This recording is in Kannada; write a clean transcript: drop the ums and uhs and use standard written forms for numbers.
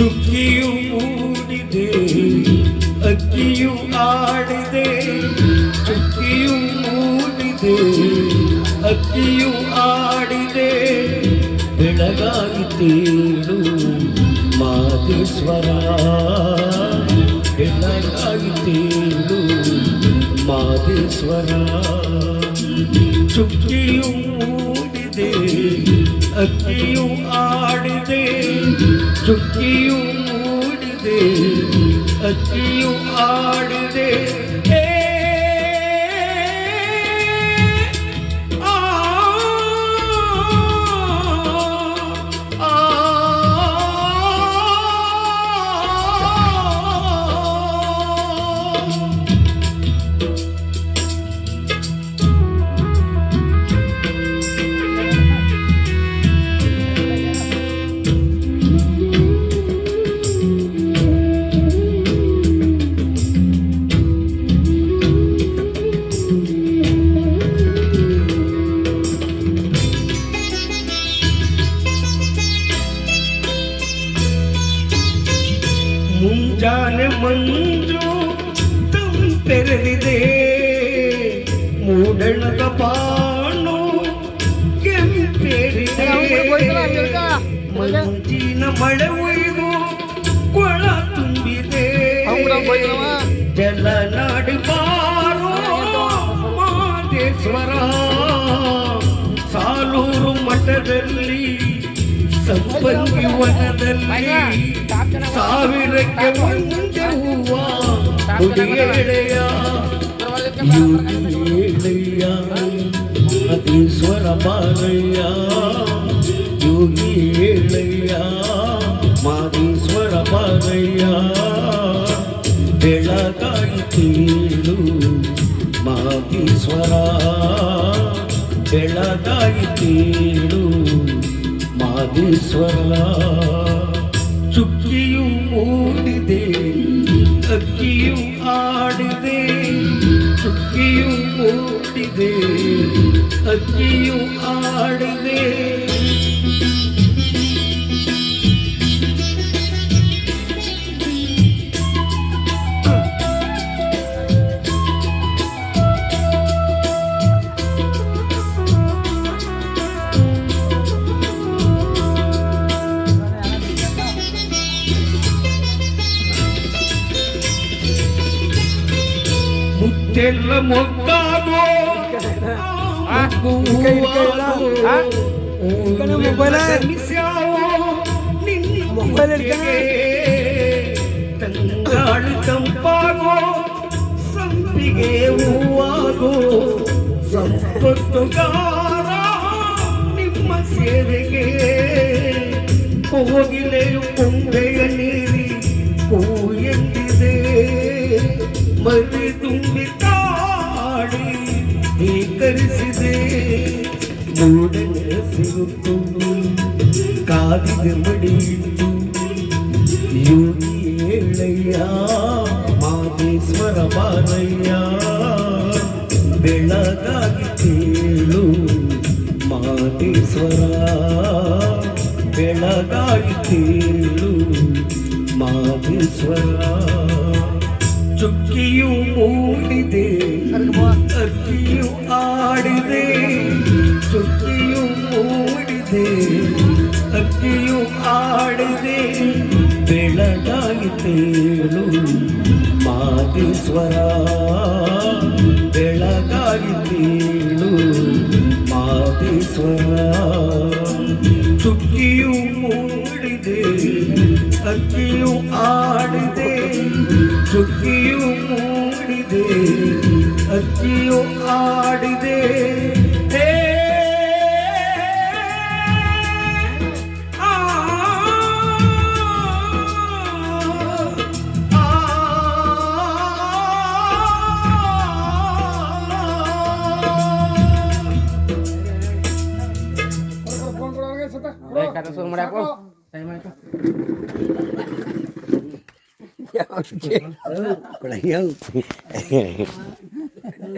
ಚುಕ್ಕಿಯು ಮೂಡಿದೆ ಅಕ್ಕಿಯು ಆಡಿದೆ, ಚುಕ್ಕಿಯು ಮೂಡಿದೆ ಅಕ್ಕಿಯು ಆಡಿದೆ, ಬೆಳಗಾಯಿತೇಳು ಮಾದೇಶ್ವರ, ಬೆಳಗಾಯಿತೇಳು ಮಾದೇಶ್ವರ. ಚುಕ್ಕಿಯು ಮೂಡಿದೆ ಅಕ್ಕಿಯು ಆಡಿದೆ, ಚುಕ್ಕಿಯು ಮೂಡಿದೆ ಅಕ್ಕಿಯು ಆಡಿದೆ, ಮುಂಜಾನೆ ಮಂಜು ತಂಪೆರೆದಿದೆ, ಮೂಡಣದ ಬಾಣು ಕೆಂಪೇರಿದೆ, ಮಂಜಿನ ಮಳೆ ಒಯ್ದು ಕೊಳ ತುಂಬಿದೆ, ಜಲನಾಡಿ ಬಾರೋ ಮಾದೇಶ್ವರ. ಸಾಲೂರು ಮಠದಲ್ಲಿ ಸಂಪಂಗಿ ವನದಲ್ಲಿ ಸಾವಿರಕ್ಕೆ ಒಂದೇ ಹೂವ ಹುಡಿಯೇಳೆಯ ಯೋಗಿಯೇಳೆಯ ಮಾದೇಶ್ವರ ಬಾರಯ್ಯ, ಯೋಗಿಯೇಳೆಯ ಮಾದೇಶ್ವರ ಬಾರಯ್ಯ, ಬೆಳಗಾಯಿತೇಳು ಮಾದೇಶ್ವರ, ಬೆಳಗಾಯಿತೇಳು ಮಾದೇಶ್ವರ. ಚುಕ್ಕಿಯು ಮೂಡಿದೆ ಅಕ್ಕಿಯು ಆಡಿದೆ, ಚುಕ್ಕಿಯು ಮೂಡಿದೆ ಅಕ್ಕಿಯು ಆಡಿದೆ. ಮುತ್ತೆಲ್ಲ ಮೊಗ್ಗಾಗೋ ತಂಗಾಳು ತಂಪಾಗೋ ಸಂಪಿಗೆ ಹೂವಾಗೋ, ಸಂಪತ್ತುಗಾರ ನಿಮ್ಮ ಸೇವೆಗೆ, ಕೋಗಿಲೆಯು ಕೊಂಬೆಯ ನೀರಿ ಹೂ ಎಂದಿದೆ, ಮರಿ ತುಂಬಿ ಕಾಡಿ ಸ್ವೀಕರಿಸಿದೆ, ಮೂಡನೆ ಸಿಗುತ್ತು ಕಾದಿಗೆ ಮಡಿಯಿಟ್ಟು, ಯೋಗಿಯೇಳಯ್ಯ ಮಾದೇಶ್ವರ ಬಾರಯ್ಯ, ಬೆಳಗಾಯಿತೇಳು ಮಾದೇಶ್ವರ, ಬೆಳಗಾಯಿತೇಳು ಮಾದೇಶ್ವರ. ಚುಕ್ಕಿಯು ಮೂಡಿದೆ ಅಕ್ಕಿಯು ಆಡಿದೆ, ಚುಕ್ಕಿಯು ಮೂಡಿದೆ ಅಕ್ಕಿಯು ಆಡಿದೆ, ಬೆಳಗಾಯಿತೇಳು ಮಾದೇಶ್ವರ, ಬೆಳಗಾಯಿತೇಳು ಮಾದೇಶ್ವರ. ಚುಕ್ಕಿಯು ಮೂಡಿದೆ ಅಕ್ಕಿಯು ಆಡಿದೆ, ಚುಕ್ಕಿಯು ಮೂಡಿದೆ ಅಕ್ಕಿಯು ಆಡಿದೆ, kata suruh mereka aku. Saya mana itu? Ya, kurang